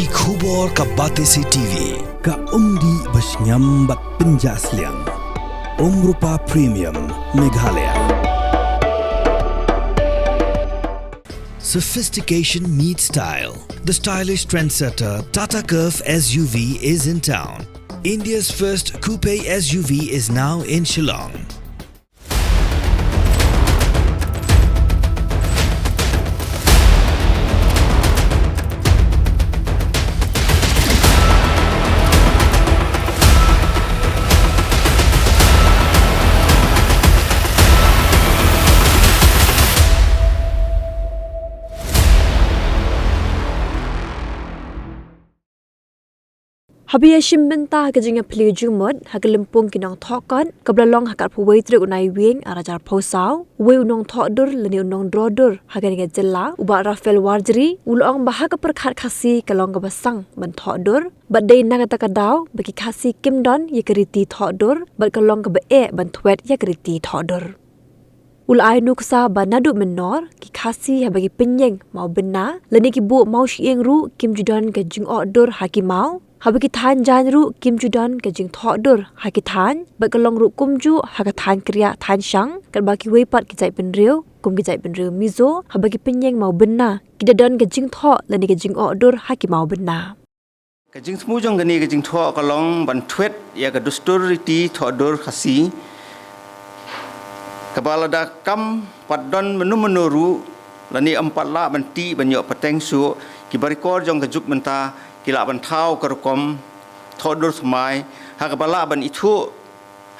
ki khubor ka bate si TV ka umdi basnyam bat penjaslian Rupa Premium Meghalaya. Sophistication meets style. The stylish trendsetter Tata Curve SUV is in town. India's first coupe SUV is now in Shillong. Habia Shimbenta kajinga pelujung mod hagelempung kinang thokan kablalong hakat puwei trek unai wing arajar posau we unong thokdur leni unong drodur haganiga jella uba Raphael warjri ulong bahaka Pyrkhat Khasi kalong kabasang ban thokdur badai nagata kadau bagi Khasi kimdon yekeriti thokdur bad kalong kabe ban thwet yekeriti thokdur ulai nuksa banadu menor ki Khasi habagi penyeng mau bena leni ki bu mau shieng ru kim judan ke jing order hakimau habagi than jan ru kim judan ke jing thokdur hakithan bakalong ru kumju hakathan kriya than shang kan baki weipat ki jai penriu kum ki jai penriu mizo habagi penyeng mau bena kidadan ke jing tho lani ke jing order hakimau bena ke jing smujong gani ke jing tho kalong ban thwet ya ke dusturiti thokdur Khasi Kepala dah kam padon menu-menuru lani empat la benti banyak peteng su kibarikor jong kejuk menta kila bantau kerukom thodur semai ha kepala ban itu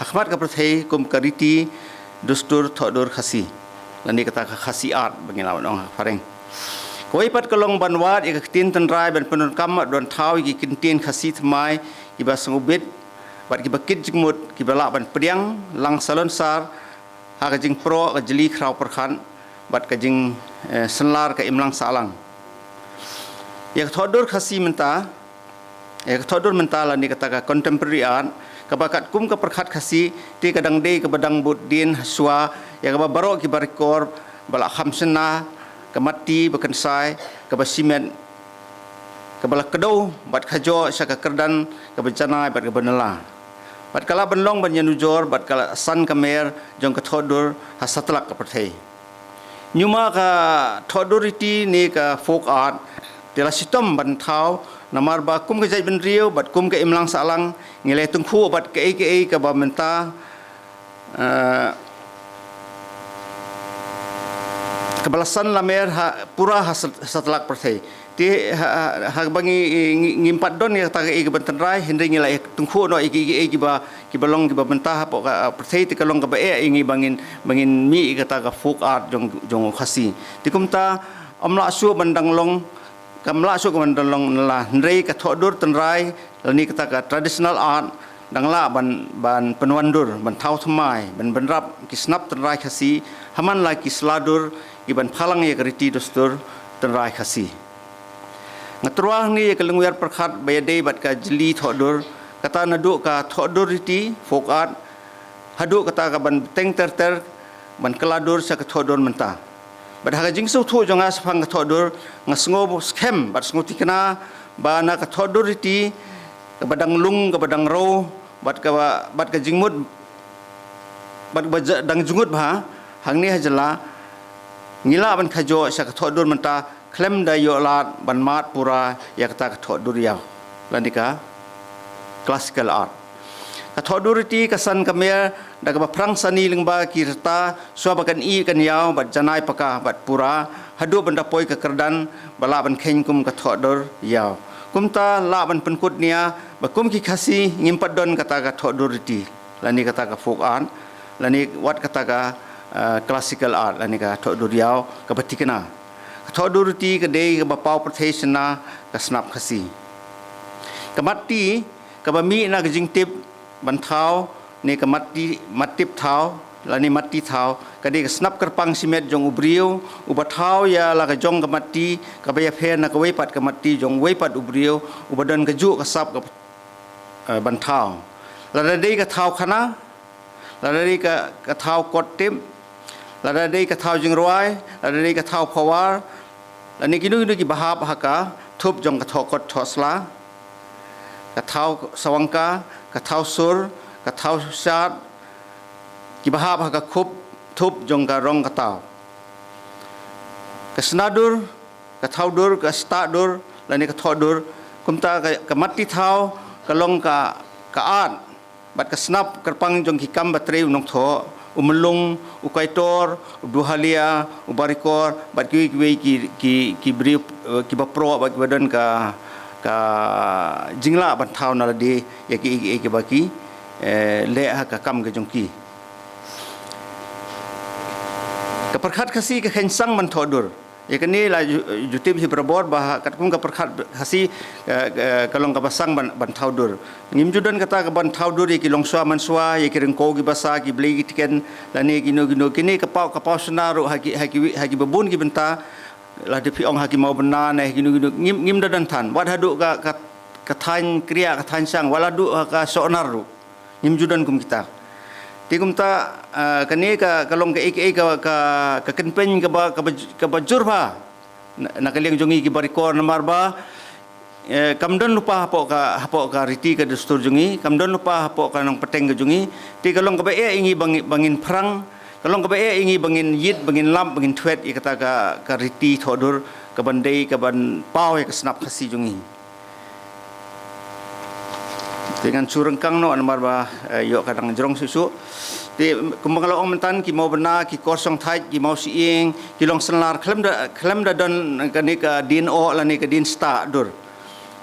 hakmat ke perthei kum kariti dustur thodur Khasi lani kata Khasi art bangila ong fareng koi pat kalong banwat ik tin tenrai ban penun kam don thau ki kintin Khasi semai kiba sengubit bat kibakit jingmut kibala ban pediang lang salon sar ha kajing pro ka jeli krau Pyrkhat bat kajing senlar ka imlang salang ya thodur Khasi menta ya thodur menta la ni kata contemporary art kabakat kum ka Pyrkhat Khasi ti kadang dei ka badang budin haswa ya ka baro ki barikor bala khamsena ka mati bakansai ka basimen ka bala kedau bat khajo saka kerdan ka bencana bat ka benela bat kala benlong ban yanujor bat kala san kamer jong ka thodur hasatlak ka perthei nyuma ka thoduriti ni ka folk art tela sitom ban thau namar ba kum ka jai ben riu bat kum ka imlang salang ngile tungkhu bat ka ka ba menta kebalasan lamer pura hasatlak perthei ti ha bangi ngimpat don ya ta ke bantan rai hindri ngila tungkhu no ki ba ki balong ki ba mentah po ka perthei ti kalong ka ba ingi bangin mi kata ka folk art jong Khasi ti kumta amla su bandang long kamla su bandang long la hindri ka thodur tenrai lani kata ka traditional art dangla ban penwandur ban thau thmai ban benrap ki snap tenrai Khasi haman la ki sladur ki ban phalang ya kriti dustur tenrai Khasi ngatruah ni kelengwer Pyrkhat bayadei bat ka jeli thodur kata naduk ka thodur iti folk art haduk kata ka ban teng ter ban keladur sa ka thodur menta bat ha jingsu thu jonga sapang ka thodur ngasngo scam bat snguti kana bana ka thodur iti ka badang lung ka badang ro bat ka jingmut bat dang jungut ba hangni hajala ngila ban khajo sa ka thodur menta klem da yolat ban mat pura ya kata thodur ya landika classical art ka thodur ti kasan kamer da ka prang sani lingba kirta swabakan i kan yaw bat janai paka bat pura hadu banda poi ka kerdan bala ban kheng kum ka thodur yaw kumta la ban penkut nia ba kum ki Khasi ngimpat don kata ka thodur ti lani kata ka folk art lani wat kata ka classical art lani ka thodur yaw ka batikana Thoduruti ke dei ke bapau perthesna ke snap Khasi kamati ke bami na ke jingtip ban thau ni ke matip thau lani mati thau ke dei ke snap kerpang simet jong ubriu uba thau ya la ke jong ke mati ke baya phen na ke weipat ke mati jong weipat ubriu ubadan ke ju ke sap ke ban thau la dei ke thau khana la dei ke thau kotip la dei ke thau jing roi la dei ke thau pawar lani kinu ki bahap haka thup jong ka Thoh kot Thoh sla ka thau sawangka ka thau sur ka thau sat ki bahap ka khup thup jong ka rong ka tau ka snadur ka thau dur ka sta dur lani ka Thoh dur kumta ka mati thau ka long ka an bat ka snap kerpang jong ki kam batre unong Thoh umelung ukaitor duhalia ubarikor bat ki beri ki bapro bat badan ka jingla ban thau na di ya ki baki le ha ka kam ke jongki ka Pyrkhat Khasi ka khensang man Thoh dur ya kini la jutib hi berbor bah kat kum ka Pyrkhat Khasi kalong ka basang ban Thoh dur ngim judan kata ka ban Thoh dur ki long swa man swa ya ki rengko ki basa ki beli ki tiken lani gino kini ka pau senaru haki babun ki benta la de pi ong haki mau benar neh gino ngim dadan tan wat hadu ka than kriya ka than sang wala du ka sonar ru ngim judan kum kita ti kum ta kani ka kalong ka kenpen ka bajur ba nak liang jongi ki barikor namar ba kamdon lupa hapo ka riti ka dustur jongi kamdon lupa hapo ka nong peteng ka jongi ti kalong ka bae ingi bangin perang kalong ka bae ingi bangin yit bangin lam bangin twet i kata ka riti Thoh dur ka bandai ka ban pau ka snap Khasi jongi dengan surengkang no anmar ba yo kadang jerong susu ti kumbang lo mentan ki mau benar ki kosong thai ki mau siing ki long senar klem da don kani ka din o lani ka din sta dur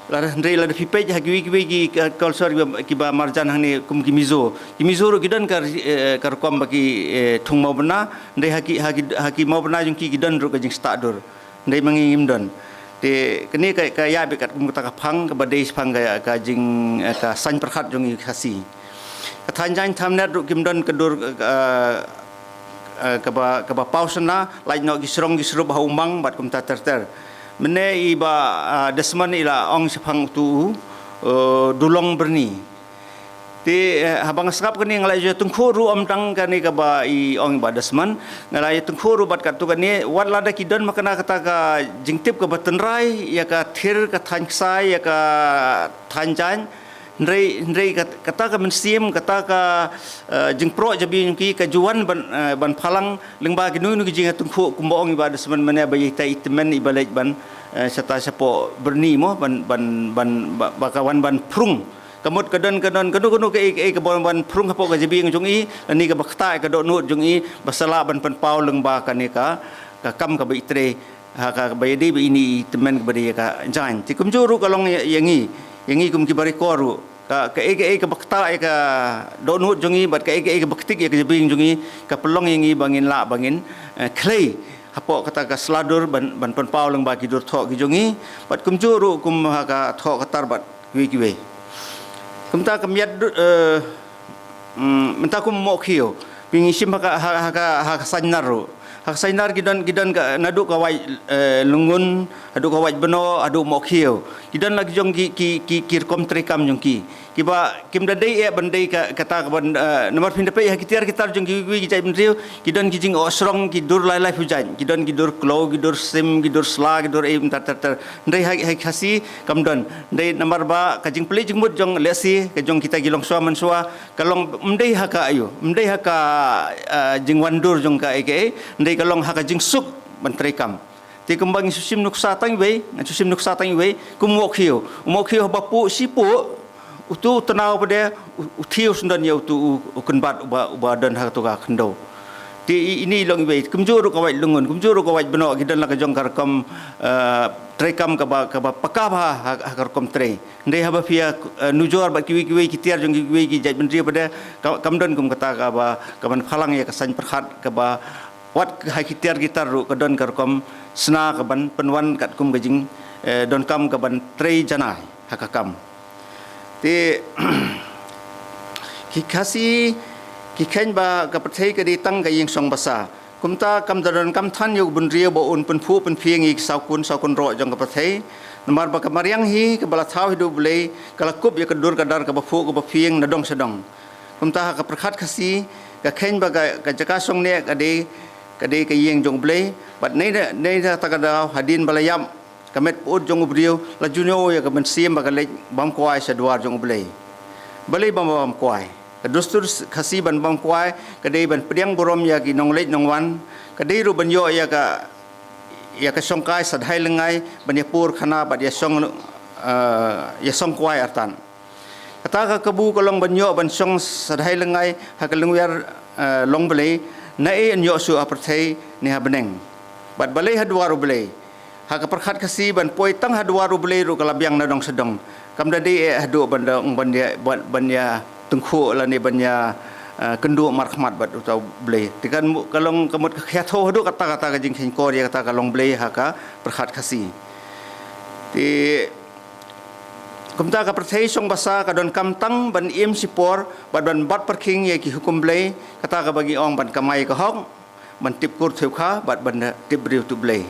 la ndrei la pipe ha ki kalsor ki ba marjan hang kum ki mizo ru gidan ka kom bagi thung mau benar ndrei haki mau benar jung ki gidan ru ka jing sta dur ndrei mangim don te kini ka ya be kat kum ta ka phang ka badai phang ka jing ka san Pyrkhat jong Khasi ka thanjan thamnet ru kimdon kedur ka ba pausana lai no gisrong gisrub haumang bat kum ta ter mene iba desman ila ong sephang tu dulong berni ti habang skap kani ngalai je tungkhu ru amtang kani ka ba I ong ba desman ngalai tungkhu ru bat kat tu kani wat lada kidon makana kata ka jingtip ka batenrai ya ka thir ka thansai ya ka thanjan ndrei kata ka mensim kata ka jingpro jabi ki ka juan ban phalang lengba ki nu ki jinga tungkhu kumbong iba desman mane ba yita itmen ibalej ban sata sapo berni mo ban bakawan ban prung kamut kadon kanu ke ban prung hapo ka jabi jong I ani ka bakta ka do nut jong I basala ban pau lengba ka ni ka kam ka baitre ha ka bayadi be ini temen ka badi ka jan ti kumjuru kalong yangi kum ki barikoru ka bakta ka do nut jong I bat ka baktik ya ka jabi jong I ka pelong yangi bangin clay hapo kata ka sladur ban pau lengba ki dur Thoh ki jong I bat kumjuru kum ha ka Thoh katar bat kiwe kumta kamiat menta kum mo khio pingisim ha sanar gidan ka nadu ka wai lungun adu ka wai beno adu mo khio gidan lagi jong ki kom trekam jong ki kiba kim dadai bandai ka kata ka ban nomor pindape ha kitar jong ki jai bendriu gidan ki jing osrong ki dur lai hujan gidan ki dur klo ki dur sim ki dur sla ki dur ter ndai ha Khasi kamdon ndai nomor ba ka jing peli jing mut jong lesi ka jong kita gilong swa manswa kalong mdai ha ka ayu mdai ha ka jing wandur jong ka ndai kalong ha ka jing suk ban trekam ti kembang susim nuksa tang we kumokhiu bapu sipu utu tenau pada uthiu sundan ya utu ukenbat uba dan ha tu ka khndo ti ini long we kumjuru ka wai lungun kumjuru ka wai beno gidan la ka jong karkam trekam ka ba pakaba ha karkom tre ndai ha ba pia nujor ba kiwi kitiar jong kiwi ki jai bendri pada kamdon kum kata ka ba kaman phalang ya ka san Pyrkhat ka ba wat ha kitiar gitar ru ka don karkom sna ka ban penwan kat kum gajing don kam ka ban tre janai ha ka kam ti ki Khasi ki khen ba ka pathei ka di tang ka ying song basa kumta kam daron kam than yu bun ria bo un pen phu pen phieng ik sau kun ro jong ka pathei namar ba ka mariang hi ka bala thau hidu blei kala kup ya ka dur ka dar ka ba phu ka ba phieng na dong sedong kumta ka Pyrkhat Khasi ka khen ba ka jaka song ne ka de ka ying jong blei bat nei ta ka da hadin balayam kamet put jong ubrio la junyo ya kamen sim bagalej bam kwai sadwar jong ublei balei bam kwai kadustur khasi ban bam kwai kadei ban priang borom ya ki nong lej nong wan kadei ru ban yo ya ka songkai sadhai lengai ban ya pur khana bat ya song ya song kwai artan kata ka kebu kolong ban yo ban song sadhai lengai ha kalungwer long belei na e nyo su aperthei ni ha beneng bat balei hadwar ublei hak Pyrkhat Khasi ban poi tang hadwaru belai ru kalabiang na dong sedong kam dadi hadu bandang banya tengku la ni banya kendu markhmat bat utau belai tikan kalong kamut khyatho hadu kata-kata ka jing kor ya kata kalong belai haka Pyrkhat Khasi ti kumta ka perthei song basa ka don kam tang ban im sipor ban bat perking ye ki hukum belai kata ka bagi ong ban kamai ka hong ban tip kur theu kha bat ban tip riu tu belai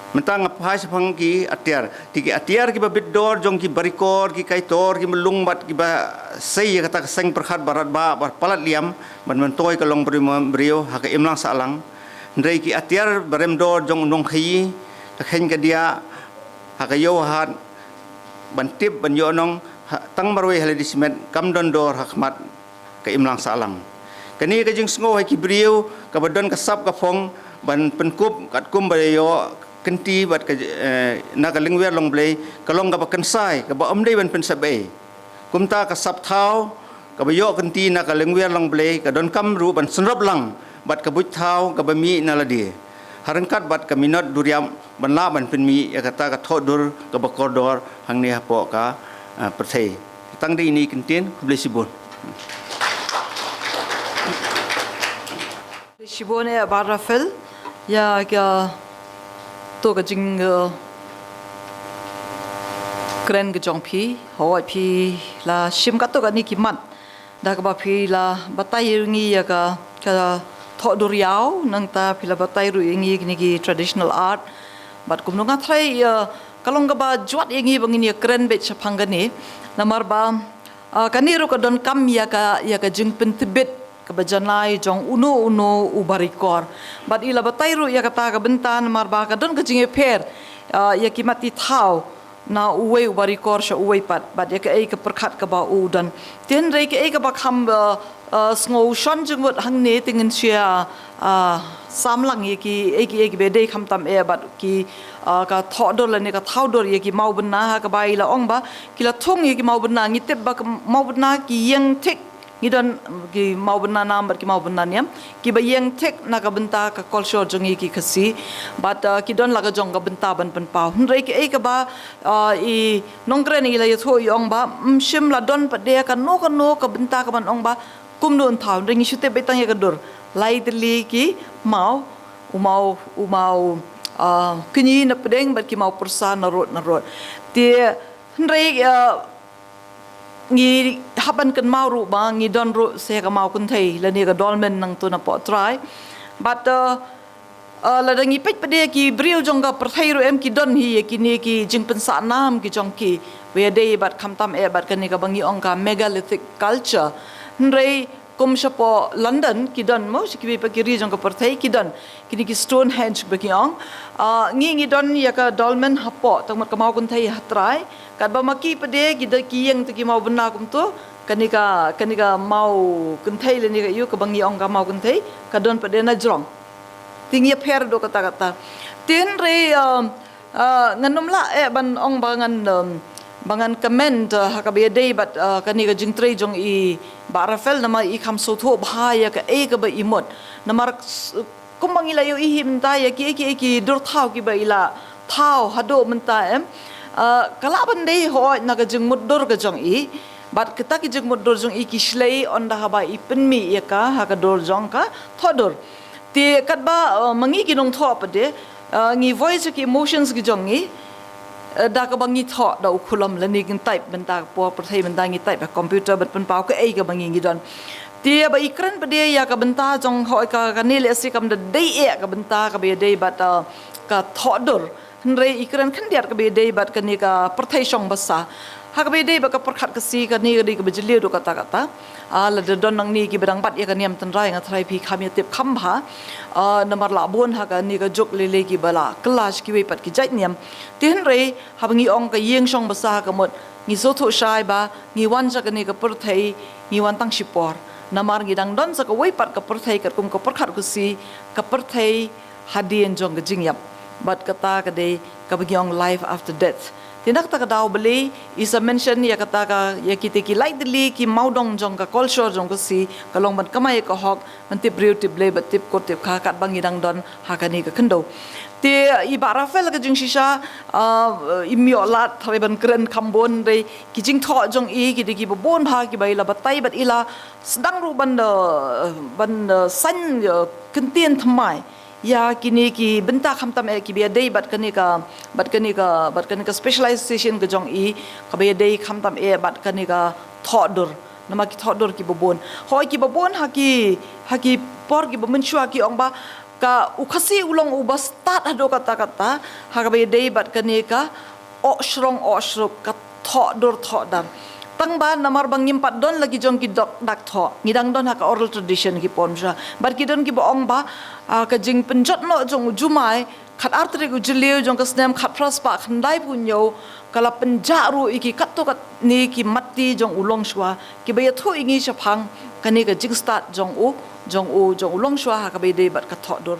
mentang apa sepang ki atiar tiki atiar ki babit dor jong ki barikor ki kaitor ki melung bat ki ba sei kata seng Pyrkhat barat ba palat liam ban mentoi kalong brio hak imlang salang ndrei ki atiar barem dor jong nong khi ka khen ka dia hak yo hat ban tip ban yo nong tang marwe hale dismet kam don dor hakmat ka imlang salang kani ka jing sngo ki brio ka badon ka sap ka phong ban penkup kat kum bayo kenti bat ka na ka lingwer long blei kalong ka bakan sai ka ba omdei ban pen sabe kumta ka sap thau ka ba yo kenti na ka lingwer long blei ka don kam ru ban sunrop lang bat ka buj thau ka ba mi na ladi harangkat bat ka minot duriam ban la ban pen mi ya kata ka Thoh dur ka ba kordor hang ni hapo ka perthei tang dei ni kentien ku blei sibun sibun ya Raphael ya ka Thoh ka jing kren ke jong phi hoi phi la sim ka to ka ni ki mat da ka ba phi la batai ngi ya ka Thoh dur yau nang ta phi la batai ru ngi ni ki traditional art bat kum nga thai kalong ka ba jwat ngi bang ni kren be chapang ni namar ba kani ru ka don kam ya ka jing pen tibet kabajanai jong uno ubarikor bat ila batairu ya kata ka bentan marba ka don ka jinge per ya kimati thau na uwe ubarikor sha uwe pat bat ya ka ei ka Pyrkhat ka ba u dan ten rei ka ei ka ba kham sngo shon jingwat hang ne tingin sia samlang ye ki ei ki be dei kham tam e bat ki ka Thoh dor la ne ka thau dor ye ki mau bna ha ka ba ila ong ba kila thong ye ki mau bna ngi te ba mau bna ki yeng thik ngidon ki mau bena number ki mau bena niam ki ba yeng tek na ka benta ka culture jongi ki khasi but ki don la ka jong ka benta ban pen pau hrei ki e ka ba I nongkre ni la yotho yong ba shim la don pa de ka no ka benta ka ban ong ba kum don thau ring shute betang ya ka dur lai dli ki mau kini na pedeng bat ki mau persa na rot ti hrei ngi haban kan mau ru ba ngi don ru se ka mau kun thei la ni ka dolmen nang tu na po try but la dangi pet pede ki brio jong ka perthai ru em ki don hi ki ni ki jing pen sa nam ki jong ki we day bat kham tam e bat kan ni ka bangi ong ka megalithic culture nrei kum shapo London ki don mo ki pa ki ri jong ka perthai ki don ki ni ki Stonehenge ba ki ong ngi don ya ka dolmen hapo tang mat ka mau kun thei hatrai kat ba maki pede gida ki yang tu ki mau bena kum tu kanika mau kunthei le ni ka yu ka bangi ong ka mau kunthei ka don pede na jrong tingi pher do kata tin re nganum la e ban ong bangan comment ha ka be dei bat kanika jingtrei jong I ba Raphael nama I kham so tho bhaya ka e ka ba imot namar kumbangi la yu I him ta ya ki dur thau ki ba ila thau hado menta em kala bande ho naga jing muddur ga jong I bat kita ki jing muddur jong I ki shlei on da haba I penmi ya ka ha ka dor jong ka Thoh dor ti kat ba mangi ki nong Thoh pa de ngi voice ki emotions ki jong I da ka bangi Thoh da ukhulam la ni kin type benta po perthai benta ngi type computer bat pen pau ka ei ka bangi ngi don ti ba ikran pa de ya ka benta jong ho ka ni le si kam da dei e ka benta ka be dei bat ka Thoh dor Henry ikran kan dia ke day bat kan ni ka perthai song basa hak be day ba ka Pyrkhat Khasi ka ni ka bejeli do kata la de don nang ni ki bedang bat ya ka niam tan rai ngatrai phi kham ya tip kham bha namar la bon ha ka ni ka jok le ki bala clash ki we pat ki jai niam ti Henry ha ngi ong ka yeng song basa ka mot ngi so tho shai ba ngi wan ja ka ni ka perthai ngi wan tang shipor namar ngi dang don sa ka we pat ka perthai ka kum ka Pyrkhat Khasi ka perthai hadien jong ka jingyap but kata kadai kabagyong life after death tinak ta kadaw beli is a mention ya kata ka ya kiti ki like dili ki maudong jong ka culture jong ka si kalong ban kamai ka hok mantip riu tip le bat tip ko tip kha kat bangi dang don hakani ka kendo te iba Raphael ka jing shisha imyo lat thare ban kren khambon re ki jing tho jong i ki ki bon bha ki bai la batai bat ila sedang ru ban san kentien thamai ya kini ki benta khamtam ki bia dei bat kani ka specialization ke jong i ka bia dei khamtam bat kani ka thodur nama ki thodur ki bobon hoi ki bobon haki por ki bomenshua ki ong ba ka ukhasi ulong uba start ado kata ha ka bia dei bat kani ka oshrong ka thodur thodam tang ba namar bang nyimpat don lagi jong ki dak tho ngidang don hak oral tradition ki pomja bar ki don ki boong ba ka jing penjot no jong jumai khat artre gu jileu jong ka snem khat pras pa khandai punyo kala penjaru iki kat to kat ni ki matti jong ulong shwa ki ba tho ingi chaphang kani ka jing start jong ulong shwa ha ka be de bat ka tho dor